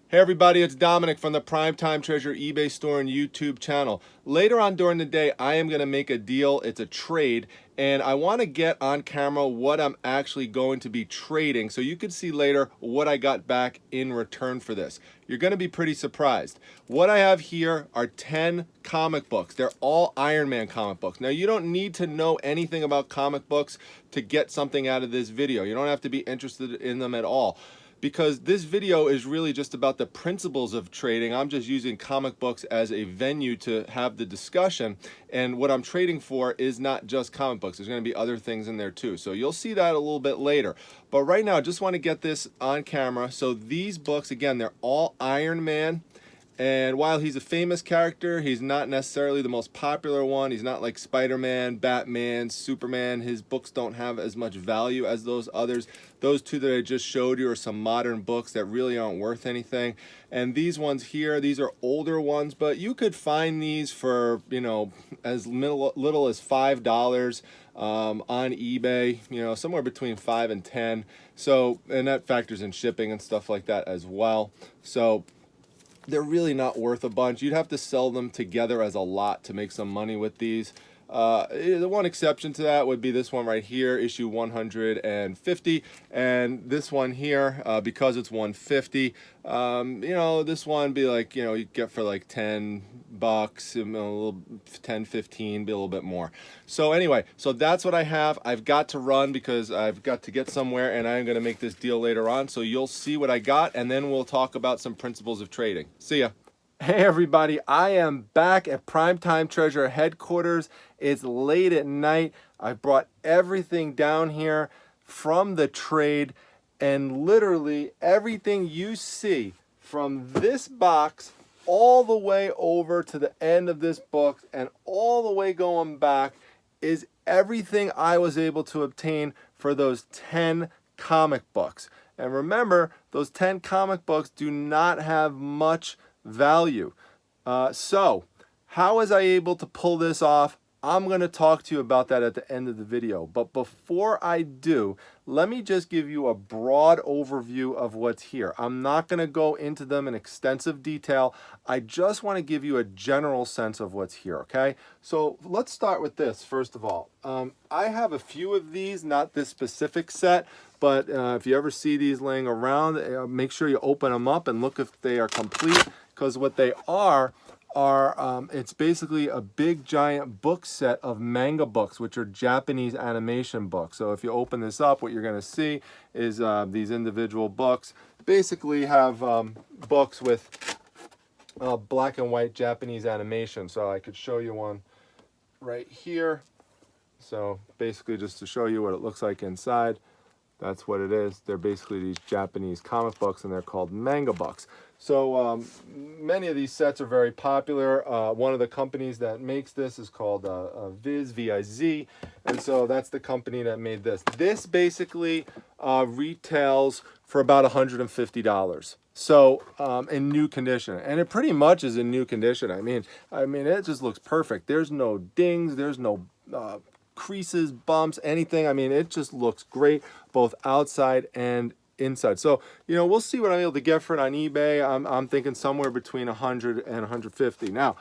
Hey everybody, it's Dominic from the Primetime Treasure eBay store and YouTube channel. Later on during the day, I am going to make a deal. It's a trade, and I want to get on camera what I'm actually going to be trading so you can see later what I got back in return for this. You're going to be pretty surprised. What I have here are 10 comic books. They're all Iron Man comic books. Now, you don't need to know anything about comic books to get something out of this video. You don't have to be interested in them at all, because this video is really just about the principles of trading. I'm just using comic books as a venue to have the discussion, and what I'm trading for is not just comic books. There's going to be other things in there too, so you'll see that a little bit later. But right now I just want to get this on camera. So these books, again, they're all Iron Man. And while he's a famous character, he's not necessarily the most popular one. He's not like Spider-Man, Batman, Superman. His books don't have as much value as those others. Those two that I just showed you are some modern books that really aren't worth anything. And these ones here, these are older ones, but you could find these for, as little as $5 on eBay, somewhere between 5 and 10. So, and that factors in shipping and stuff like that as well. So they're really not worth a bunch. You'd have to sell them together as a lot to make some money with these. The one exception to that would be this one right here, issue 150, and this one here, because it's 150, this one be like, you get for like $10, a little 10, 15, be a little bit more. So anyway, so that's what I have. I've got to run because I've got to get somewhere, and I'm going to make this deal later on. So you'll see what I got, and then we'll talk about some principles of trading. See ya. Hey everybody, I am back at Primetime Treasure headquarters. It's late at night. I brought everything down here from the trade, and literally everything you see from this box all the way over to the end of this book and all the way going back is everything I was able to obtain for those 10 comic books. And remember, those 10 comic books do not have much value. So how was I able to pull this off? I'm going to talk to you about that at the end of the video. But before I do, let me just give you a broad overview of what's here. I'm not going to go into them in extensive detail. I just want to give you a general sense of what's here, okay? So let's start with this, first of all. I have a few of these, not this specific set, but if you ever see these laying around, make sure you open them up and look if they are complete, because what they are it's basically a big giant book set of manga books, which are Japanese animation books. So if you open this up, what you're going to see is these individual books basically have books with black and white Japanese animation. So I could show you one right here. So basically just to show you what it looks like inside. That's what it is. They're basically these Japanese comic books, and they're called manga books. So many of these sets are very popular. One of the companies that makes this is called Viz, V-I-Z, and so that's the company that made this. This basically retails for about $150. So in new condition, and it pretty much is in new condition. I mean, it just looks perfect. There's no dings. There's no creases, bumps, anything. I mean, it just looks great, both outside and inside. So, we'll see what I'm able to get for it on eBay. I'm thinking somewhere between 100 and 150. Now,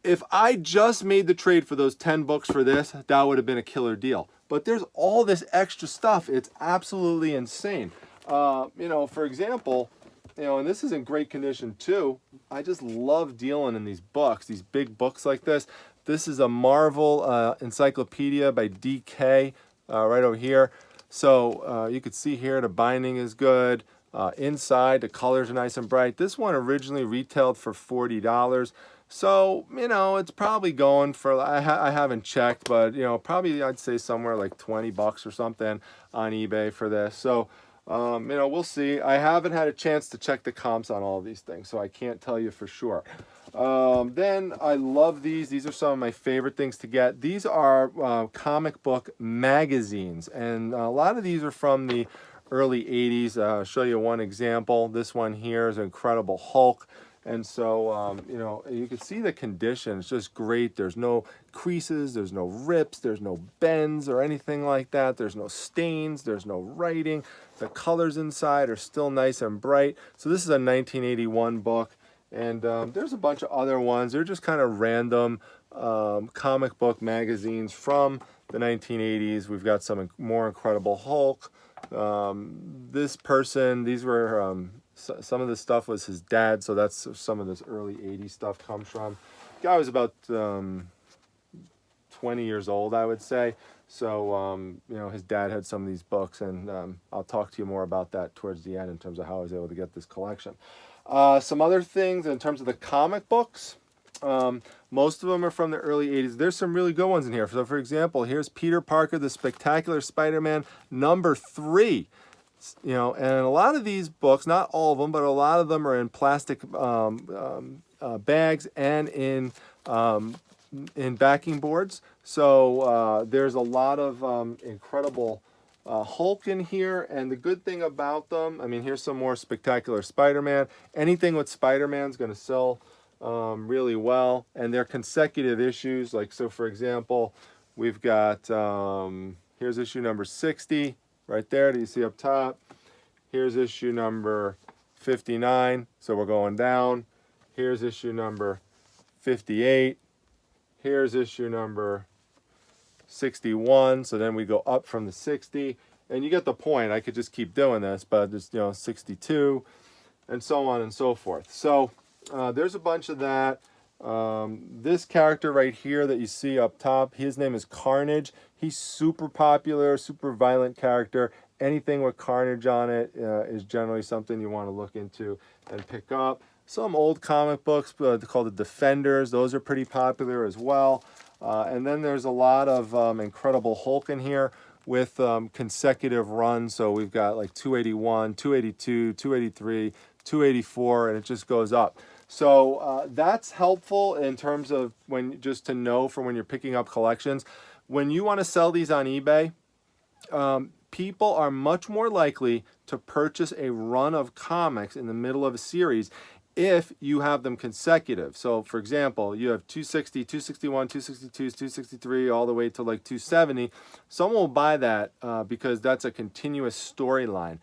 if I just made the trade for those 10 books for this, that would have been a killer deal. But there's all this extra stuff. It's absolutely insane. For example, and this is in great condition too. I just love dealing in these books, these big books like this. This is a Marvel encyclopedia by DK right over here. So you could see here the binding is good. Inside, the colors are nice and bright. This one originally retailed for $40. So, it's probably going for, I haven't checked, but, probably I'd say somewhere like 20 bucks or something on eBay for this. So, we'll see. I haven't had a chance to check the comps on all of these things, so I can't tell you for sure. Then I love these. These are some of my favorite things to get. These are comic book magazines, and a lot of these are from the early 80s. I'll show you one example. This one here is Incredible Hulk. And so, you know, you can see the condition. It's just great. There's no creases, there's no rips, there's no bends or anything like that. There's no stains, there's no writing. The colors inside are still nice and bright. So this is a 1981 book. And there's a bunch of other ones. They're just kind of random comic book magazines from the 1980s. We've got some more Incredible Hulk. This person, these were, some of this stuff was his dad, so that's some of this early 80s stuff comes from. The guy was about 20 years old, I would say. So, you know, his dad had some of these books, and I'll talk to you more about that towards the end in terms of how I was able to get this collection. Some other things in terms of the comic books. Most of them are from the early 80s. There's some really good ones in here. So, for example, here's Peter Parker, the Spectacular Spider-Man #3. You know, and a lot of these books, not all of them, but a lot of them are in plastic bags and in backing boards. So there's a lot of Incredible Hulk in here, and the good thing about them, I mean, here's some more Spectacular Spider-Man. Anything with Spider-Man is going to sell really well, and they're consecutive issues. Like, so for example, we've got, here's issue number 60 right there that you see up top. Here's issue number 59, so we're going down. Here's issue number 58. Here's issue number 61, so then we go up from the 60, and you get the point. I could just keep doing this, but just, you know, 62, and so on and so forth. So there's a bunch of that. This character right here that you see up top, his name is Carnage. He's super popular, super violent character. Anything with Carnage on it is generally something you want to look into and pick up. Some old comic books called the Defenders. Those are pretty popular as well. And then there's a lot of Incredible Hulk in here with consecutive runs. So we've got like 281, 282, 283, 284, and it just goes up. So that's helpful in terms of when, just to know for when you're picking up collections. When you want to sell these on eBay, people are much more likely to purchase a run of comics in the middle of a series if you have them consecutive. So for example, you have 260, 261, 262, 263, all the way to like 270. Someone will buy that because that's a continuous storyline.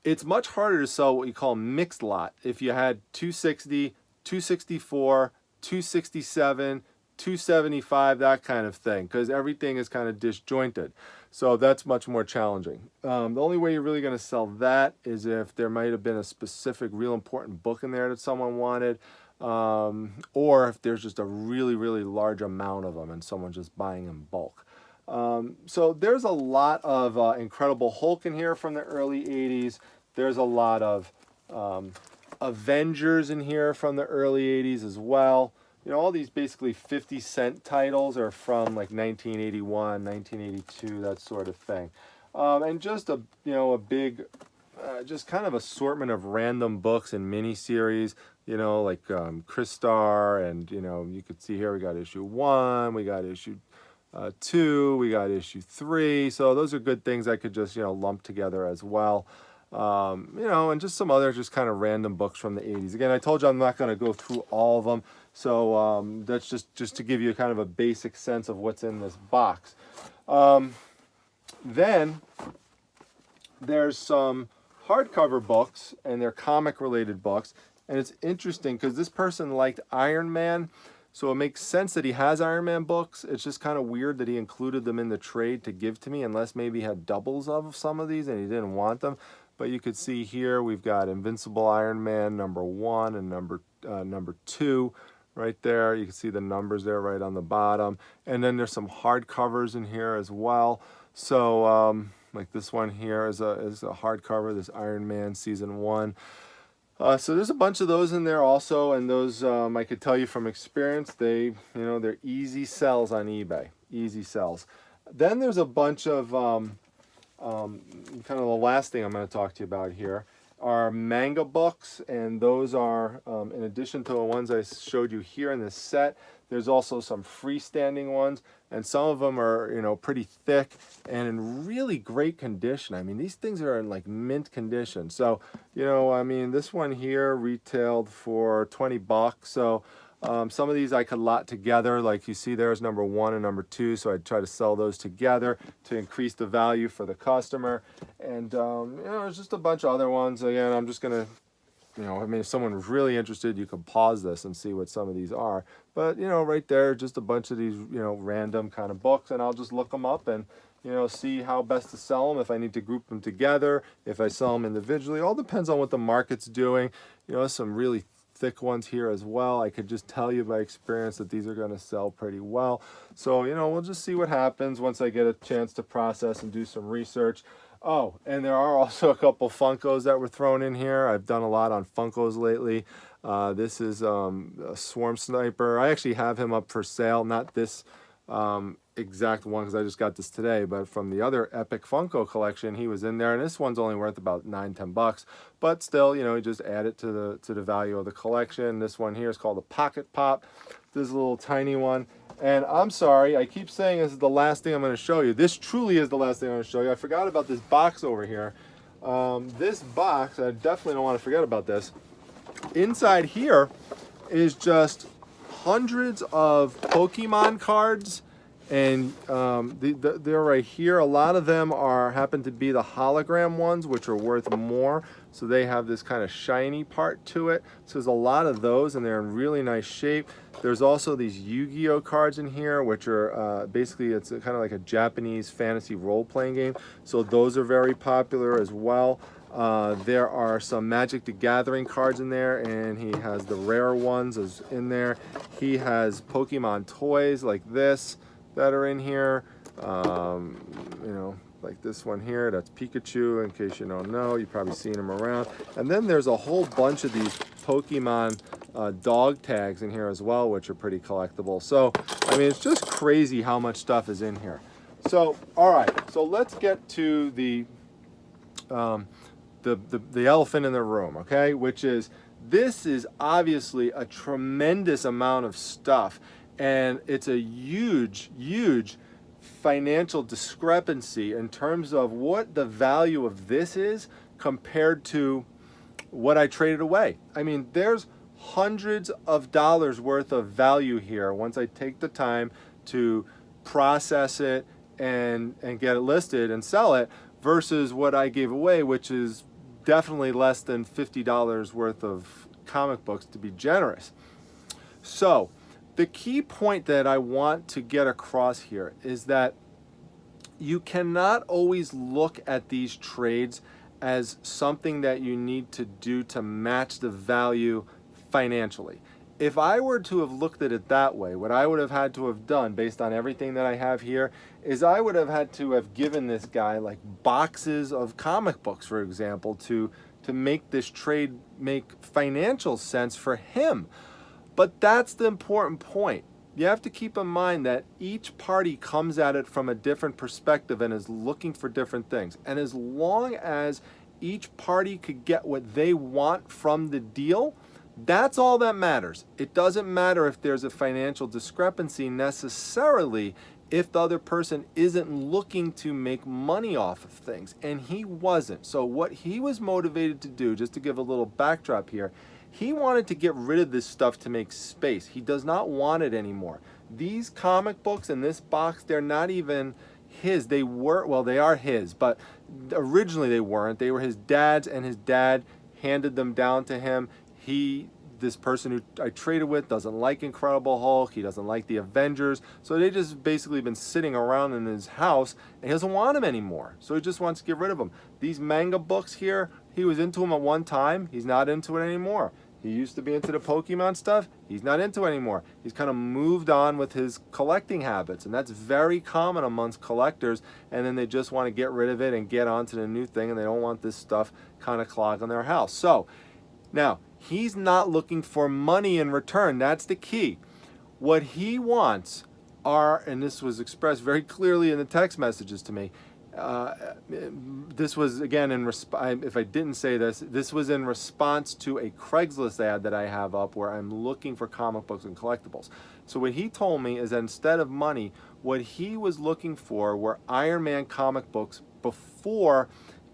It's much harder to sell what you call mixed lot. If you had 260, 264, 267, 275, that kind of thing, because everything is kind of disjointed. So that's much more challenging. The only way you're really going to sell that is if there might have been a specific, real important book in there that someone wanted, or if there's just a really, really large amount of them and someone's just buying in bulk. So there's a lot of Incredible Hulk in here from the early 80s. There's a lot of Avengers in here from the early 80s as well. You know, all these basically 50-cent titles are from like 1981, 1982, that sort of thing. And just a, you know, a big, just kind of assortment of random books and miniseries, you know, like Crystar, and, you know, you could see here we got issue 1, we got issue 2, we got issue 3. So those are good things I could just, you know, lump together as well. You know, and just some other just kind of random books from the 80s. Again, I told you I'm not going to go through all of them. So that's just to give you kind of a basic sense of what's in this box. Then there's some hardcover books, and they're comic-related books. And it's interesting because this person liked Iron Man, so it makes sense that he has Iron Man books. It's just kind of weird that he included them in the trade to give to me, unless maybe he had doubles of some of these and he didn't want them. But you could see here we've got Invincible Iron Man #1 and number 2 right there. You can see the numbers there right on the bottom. And then there's some hardcovers in here as well. So like this one here is a hardcover, this Iron Man Season 1. So there's a bunch of those in there also, and those I could tell you from experience, they're easy sells on eBay, easy sells. Then there's a bunch of kind of the last thing I'm going to talk to you about here are manga books, and those are, in addition to the ones I showed you here in this set, there's also some freestanding ones, and some of them are, you know, pretty thick and in really great condition. I mean, these things are in like mint condition. So, you know, I mean, this one here retailed for 20 bucks. So some of these I could lot together, like you see there's number 1 and number 2, so I'd try to sell those together to increase the value for the customer. And you know, there's just a bunch of other ones. Again, I'm just gonna, you know, I mean, if someone's really interested, you can pause this and see what some of these are. But, you know, right there, just a bunch of these, you know, random kind of books, and I'll just look them up and, you know, see how best to sell them, if I need to group them together, if I sell them individually. All depends on what the market's doing. You know, some really thick ones here as well. I could just tell you by experience that these are going to sell pretty well. So, you know, we'll just see what happens once I get a chance to process and do some research. Oh, and there are also a couple Funkos that were thrown in here. I've done a lot on Funkos lately. This is a Swarm Sniper. I actually have him up for sale, not this exact one because I just got this today, but from the other Epic Funko collection, he was in there, and this one's only worth about $9-10 bucks, but still, you know, you just add it to the value of the collection. This one here is called a Pocket Pop. This is a little tiny one. And I'm sorry, I keep saying this is the last thing I'm going to show you. This truly is the last thing I'm going to show you. I forgot about this box over here. This box, I definitely don't want to forget about this. Inside here is just hundreds of Pokemon cards, and they're right here. A lot of them happen to be the hologram ones, which are worth more. So they have this kind of shiny part to it. So there's a lot of those, and they're in really nice shape. There's also these Yu-Gi-Oh cards in here, which are basically, it's kind of like a Japanese fantasy role-playing game. So those are very popular as well. There are some Magic the Gathering cards in there, and he has the rare ones in there. He has Pokemon toys like this that are in here. You know, like this one here, that's Pikachu, in case you don't know. You've probably seen him around. And then there's a whole bunch of these Pokemon dog tags in here as well, which are pretty collectible. So, I mean, it's just crazy how much stuff is in here. So, all right, so let's get to the elephant in the room, okay? Which is, this is obviously a tremendous amount of stuff, and it's a huge, huge financial discrepancy in terms of what the value of this is compared to what I traded away. I mean, there's hundreds of dollars worth of value here once I take the time to process it and get it listed and sell it, versus what I gave away, which is definitely less than $50 worth of comic books, to be generous. So the key point that I want to get across here is that you cannot always look at these trades as something that you need to do to match the value financially. If I were to have looked at it that way, what I would have had to have done, based on everything that I have here, is I would have had to have given this guy like boxes of comic books, for example, to make this trade make financial sense for him. But that's the important point. You have to keep in mind that each party comes at it from a different perspective and is looking for different things. And as long as each party could get what they want from the deal, that's all that matters. It doesn't matter if there's a financial discrepancy necessarily if the other person isn't looking to make money off of things. And he wasn't. So what he was motivated to do, just to give a little backdrop here, he wanted to get rid of this stuff to make space. He does not want it anymore. These comic books in this box, they're not even his. They were, well, they are his, but originally they weren't. They were his dad's, and his dad handed them down to him. This person who I traded with doesn't like Incredible Hulk. He doesn't like the Avengers. So they just basically been sitting around in his house, and he doesn't want them anymore. So he just wants to get rid of them. These manga books here, he was into them at one time. He's not into it anymore. He used to be into the Pokemon stuff. He's not into it anymore. He's kind of moved on with his collecting habits, and that's very common amongst collectors. And then they just want to get rid of it and get on to the new thing, and they don't want this stuff kind of clogging their house. So now, he's not looking for money in return. That's the key. What he wants are, and this was expressed very clearly in the text messages to me, This was, again, if I didn't say this, this was in response to a Craigslist ad that I have up where I'm looking for comic books and collectibles. So what he told me is that instead of money, what he was looking for were Iron Man comic books before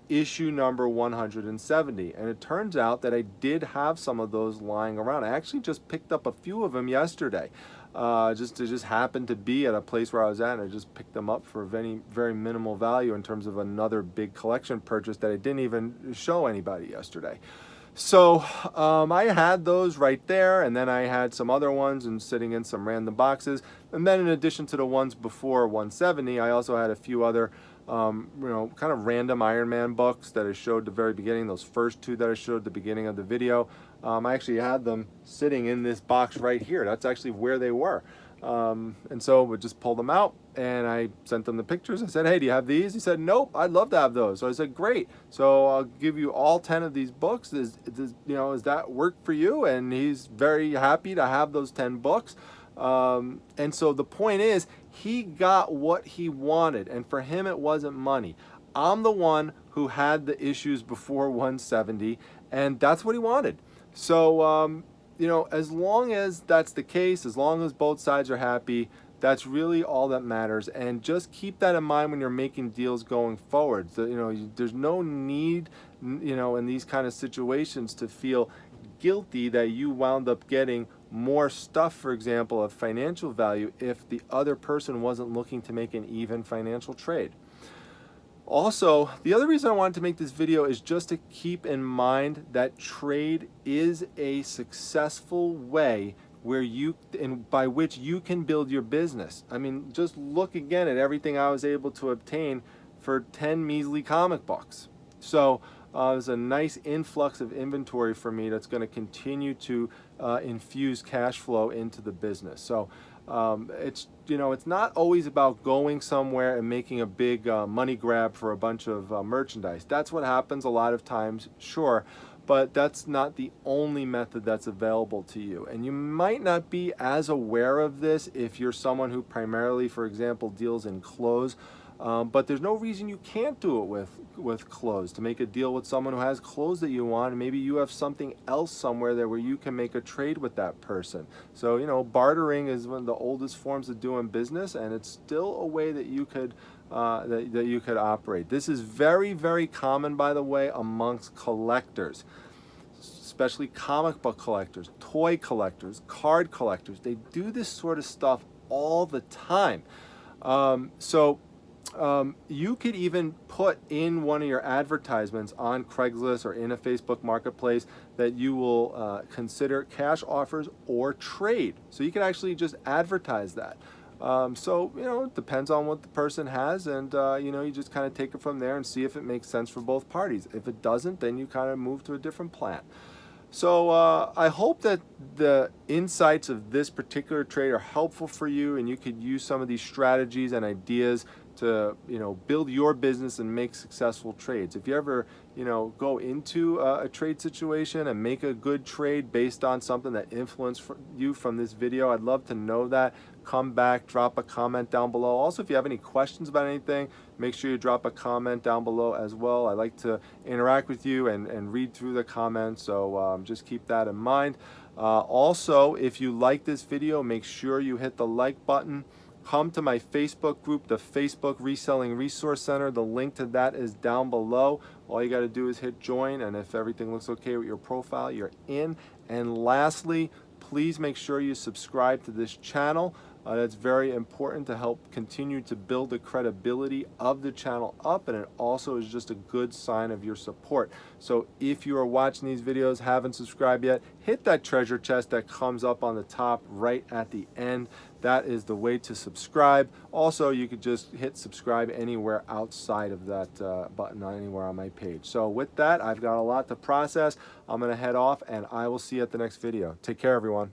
issue number 170. And it turns out that I did have some of those lying around. I actually just picked up a few of them yesterday. It just happened to be at a place where I was at, and I just picked them up for very minimal value in terms of another big collection purchase that I didn't even show anybody yesterday. So I had those right there, and then I had some other ones and sitting in some random boxes. And then in addition to the ones before 170, I also had a few other kind of random Iron Man books that I showed at the very beginning, those first two that I showed at the beginning of the video. I actually had them sitting in this box right here. That's actually where they were. And so we just pulled them out, and I sent them the pictures. I said, hey, do you have these? He said, nope, I'd love to have those. So I said, great. So I'll give you all 10 of these books. Does that work for you? And he's very happy to have those 10 books. And so the point is, he got what he wanted, and for him it wasn't money. I'm the one who had the issues before 170, and that's what he wanted. So as long as that's the case, as long as both sides are happy, that's really all that matters. And just keep that in mind when you're making deals going forward. So, there's no need, in these kind of situations to feel guilty that you wound up getting more stuff, for example, of financial value if the other person wasn't looking to make an even financial trade. Also, the other reason I wanted to make this video is just to keep in mind that trade is a successful way by which you can build your business. I mean, just look again at everything I was able to obtain for 10 measly comic books. So there's a nice influx of inventory for me that's going to continue to infuse cash flow into the business. So it's not always about going somewhere and making a big money grab for a bunch of merchandise. That's what happens a lot of times, sure, but that's not the only method that's available to you. And you might not be as aware of this if you're someone who primarily, for example, deals in clothes. But there's no reason you can't do it with clothes, to make a deal with someone who has clothes that you want, and maybe you have something else somewhere there where you can make a trade with that person. So, bartering is one of the oldest forms of doing business, and it's still a way that you could that you could operate. This is very, very common, by the way, amongst collectors, especially comic book collectors, toy collectors, card collectors. They do this sort of stuff all the time. You could even put in one of your advertisements on Craigslist or in a Facebook marketplace that you will consider cash offers or trade. So you can actually just advertise that. It depends on what the person has, and you just kind of take it from there and see if it makes sense for both parties. If it doesn't, then you kind of move to a different plan. So I hope that the insights of this particular trade are helpful for you, and you could use some of these strategies and ideas to build your business and make successful trades. If you ever go into a trade situation and make a good trade based on something that influenced you from this video, I'd love to know that. Come back, drop a comment down below. Also, if you have any questions about anything, make sure you drop a comment down below as well. I like to interact with you and read through the comments, so just keep that in mind. Also, if you like this video, make sure you hit the like button. Come to my Facebook group, the Facebook Reselling Resource Center. The link to that is down below. All you got to do is hit join, and if everything looks okay with your profile, you're in. And lastly, please make sure you subscribe to this channel. That's very important to help continue to build the credibility of the channel up, and it also is just a good sign of your support. So if you are watching these videos, haven't subscribed yet, hit that treasure chest that comes up on the top right at the end. That is the way to subscribe. Also, you could just hit subscribe anywhere outside of that button, anywhere on my page. So with that, I've got a lot to process. I'm going to head off, and I will see you at the next video. Take care, everyone.